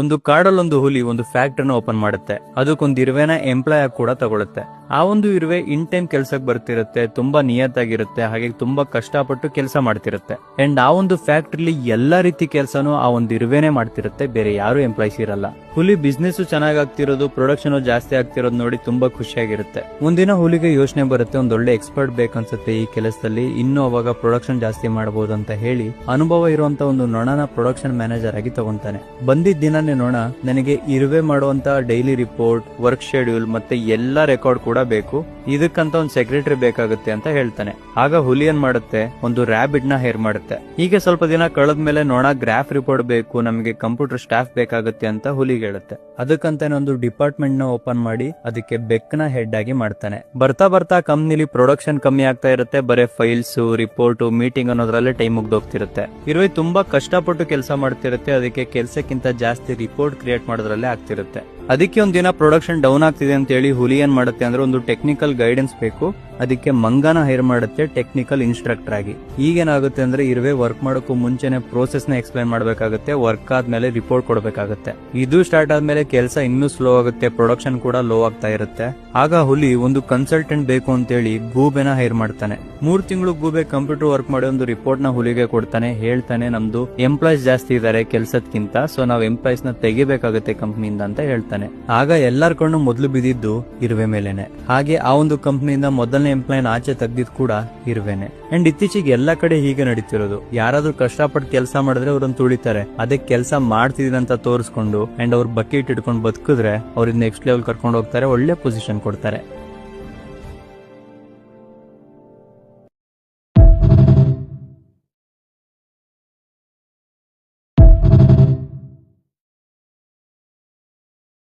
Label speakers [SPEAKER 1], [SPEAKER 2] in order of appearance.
[SPEAKER 1] ಒಂದು ಕಾಡಲ್ಲೊಂದು ಹುಲಿ ಒಂದು ಫ್ಯಾಕ್ಟರಿನ ಓಪನ್ ಮಾಡುತ್ತೆ. ಅದಕ್ಕೊಂದು ಇರುವೆನ ಎಂಪ್ಲಾಯ್ ಆಗಿ ಕೂಡ ತಗೊಳುತ್ತೆ. ಆ ಒಂದು ಇರುವೆ ಇನ್ ಟೈಮ್ ಕೆಲ್ಸಕ್ಕೆ ಬರ್ತಿರುತ್ತೆ, ತುಂಬಾ ನಿಯತ್ತಾಗಿರುತ್ತೆ, ಹಾಗೆ ತುಂಬಾ ಕಷ್ಟಪಟ್ಟು ಕೆಲಸ ಮಾಡ್ತಿರುತ್ತೆ. ಅಂಡ್ ಆ ಒಂದು ಫ್ಯಾಕ್ಟ್ರಿಲಿ ಎಲ್ಲಾ ರೀತಿ ಕೆಲಸನೂ ಆ ಒಂದು ಇರುವೆನೆ ಮಾಡ್ತಿರುತ್ತೆ, ಬೇರೆ ಯಾರು ಎಂಪ್ಲಾಯ್ಸ್ ಇರಲ್ಲ. ಹುಲಿ ಬಿಸ್ನೆಸ್ ಚೆನ್ನಾಗಿ ಆಗ್ತಿರೋದು, ಪ್ರೊಡಕ್ಷನ್ ಜಾಸ್ತಿ ಆಗ್ತಿರೋದು ನೋಡಿ ತುಂಬಾ ಖುಷಿಯಾಗಿರುತ್ತೆ. ಒಂದಿನ ಹುಲಿಗೆ ಯೋಚನೆ ಬರುತ್ತೆ, ಒಂದೊಳ್ಳೆ ಎಕ್ಸ್ಪರ್ಟ್ ಬೇಕನ್ಸುತ್ತೆ ಈ ಕೆಲಸದಲ್ಲಿ, ಇನ್ನು ಅವಾಗ ಪ್ರೊಡಕ್ಷನ್ ಜಾಸ್ತಿ ಮಾಡಬಹುದು ಅಂತ ಹೇಳಿ ಅನುಭವ ಇರುವಂತ ಒಂದು ನೊಣನ ಪ್ರೊಡಕ್ಷನ್ ಮ್ಯಾನೇಜರ್ ಆಗಿ ತಗೊಂತಾನೆ. ಬಂದಿದ್ದ ದಿನನೇ ನೋಣ ನನಗೆ ಇರುವೆ ಮಾಡುವಂತ ಡೈಲಿ ರಿಪೋರ್ಟ್, ವರ್ಕ್ ಶೆಡ್ಯೂಲ್ ಮತ್ತೆ ಎಲ್ಲಾ ರೆಕಾರ್ಡ್ ಕೂಡ ಬೇಕು, ಇದಕ್ಕಂತ ಒಂದು ಸೆಕ್ರೆಟರಿ ಬೇಕಾಗುತ್ತೆ ಅಂತ ಹೇಳ್ತಾನೆ. ಆಗ ಹುಲಿ ಏನ್ ಮಾಡುತ್ತೆ, ಒಂದು ರ್ಯಾಬಿಟ್ ನ ಹೇರ್ ಮಾಡುತ್ತೆ. ಹೀಗೆ ಸ್ವಲ್ಪ ದಿನ ಕಳೆದ್ಮೇಲೆ ನೋಣ ಗ್ರಾಫ್ ರಿಪೋರ್ಟ್ ಬೇಕು, ನಮಗೆ ಕಂಪ್ಯೂಟರ್ ಸ್ಟಾಫ್ ಬೇಕಾಗುತ್ತೆ ಅಂತ ಹುಲಿಗೆ ಹೇಳುತ್ತೆ. ಅದಕ್ಕಂತಾನೆ ಒಂದು ಡಿಪಾರ್ಟ್ಮೆಂಟ್ ನ ಓಪನ್ ಮಾಡಿ ಅದಕ್ಕೆ ಬೆಕ್ನ ಹೆಡ್ ಆಗಿ ಮಾಡ್ತಾನೆ. ಬರ್ತಾ ಬರ್ತಾ ಕಂಪ್ನಿಲಿ ಪ್ರೊಡಕ್ಷನ್ ಕಮ್ಮಿ ಆಗ್ತಾ ಇರುತ್ತೆ, ಬರೀ ಫೈಲ್ಸ್, ರಿಪೋರ್ಟ್, ಮೀಟಿಂಗ್ ಅನ್ನೋದ್ರಲ್ಲೇ ಟೈಮ್ ಮುಗ್ದೋಗ್ತಿರುತ್ತೆ. ಇರುವೆ ತುಂಬಾ ಕಷ್ಟಪಟ್ಟು ಕೆಲಸ ಮಾಡ್ತಿರುತ್ತೆ, ಅದಕ್ಕೆ ಕೆಲಸಕ್ಕಿಂತ ಜಾಸ್ತಿ ರಿಪೋರ್ಟ್ ಕ್ರಿಯೇಟ್ ಮಾಡೋದ್ರಲ್ಲೇ ಆಗ್ತಿರುತ್ತೆ. ಅದಕ್ಕೆ ಒಂದಿನ ಪ್ರೊಡಕ್ಷನ್ ಡೌನ್ ಆಗ್ತಿದೆ ಅಂತ ಹೇಳಿ ಹುಲಿ ಏನ್ ಮಾಡುತ್ತೆ ಅಂದ್ರೆ ಒಂದು ಟೆಕ್ನಿಕಲ್ ಗೈಡೆನ್ಸ್ ಬೇಕು, ಅದಕ್ಕೆ ಮಂಗನ ಹೈರ್ ಮಾಡುತ್ತೆ ಟೆಕ್ನಿಕಲ್ ಇನ್ಸ್ಟ್ರಕ್ಟರ್ ಆಗಿ. ಈಗೇನಾಗುತ್ತೆ ಅಂದ್ರೆ ಇರುವೆ ವರ್ಕ್ ಮಾಡೋಕ್ಕೂ ಮುಂಚೆನೆ ಪ್ರೋಸೆಸ್ ನ ಎಕ್ಸ್ಪ್ಲೈನ್ ಮಾಡ್ಬೇಕಾಗುತ್ತೆ, ವರ್ಕ್ ಆದ್ಮೇಲೆ ರಿಪೋರ್ಟ್ ಕೊಡ್ಬೇಕಾಗುತ್ತೆ. ಇದು ಸ್ಟಾರ್ಟ್ ಆದ್ಮೇಲೆ ಕೆಲಸ ಇನ್ನೂ ಸ್ಲೋ ಆಗುತ್ತೆ, ಪ್ರೊಡಕ್ಷನ್ ಕೂಡ ಲೋ ಆಗ್ತಾ ಇರುತ್ತೆ. ಆಗ ಹುಲಿ ಒಂದು ಕನ್ಸಲ್ಟೆಂಟ್ ಬೇಕು ಅಂತೇಳಿ ಗೂಬೆನ ಹೈರ್ ಮಾಡ್ತಾನೆ. 3 ತಿಂಗಳು ಗೂಬೆ ಕಂಪ್ಯೂಟರ್ ವರ್ಕ್ ಮಾಡಿ ಒಂದು ರಿಪೋರ್ಟ್ ನ ಹುಲಿಗೆ ಕೊಡ್ತಾನೆ. ಹೇಳ್ತಾನೆ, ನಮ್ದು ಎಂಪ್ಲಾಯ್ಸ್ ಜಾಸ್ತಿ ಇದಾರೆ ಕೆಲಸಕ್ಕಿಂತ, ಸೊ ನಾವು ಎಂಪ್ಲಾಯ್ಸ್ ನ ತೆಗಿಬೇಕಾಗುತ್ತೆ ಕಂಪ್ನಿಯಿಂದ ಅಂತ ಹೇಳ್ತಾನೆ. ಆಗ ಎಲ್ಲರ ಕಣ್ಣು ಮೊದಲು ಬಿದ್ದಿದ್ದು ಇರುವೆ ಮೇಲೆನೆ. ಹಾಗೆ ಆ ಒಂದು ಕಂಪ್ನಿಯಿಂದ ಮೊದಲನೇ ಎಂಪ್ಲಾಯ್ನ ಆಚೆ ತೆಗ್ದಿದ್ ಕೂಡ ಇರುವೆನೆ. ಅಂಡ್ ಇತ್ತೀಚೆಗೆ ಎಲ್ಲಾ ಕಡೆ ಹೀಗೆ ನಡೀತಿರೋದು, ಯಾರಾದ್ರೂ ಕಷ್ಟಪಟ್ಟು ಕೆಲಸ ಮಾಡಿದ್ರೆ ಅವ್ರನ್ನ ತುಳಿತಾರೆ, ಅದೇ ಕೆಲಸ ಮಾಡ್ತಿದೀನಿ ಅಂತ ತೋರಿಸ್ಕೊಂಡು ಅಂಡ್ ಅವ್ರ ಬಕೆಟ್ ಇಟ್ಕೊಂಡು ಬದುಕಿದ್ರೆ ಅವ್ರಿಂದ ನೆಕ್ಸ್ಟ್ ಲೆವೆಲ್ ಕರ್ಕೊಂಡು ಹೋಗ್ತಾರೆ, ಒಳ್ಳೆ ಪೊಸಿಷನ್ ಕೊಡ್ತಾರೆ.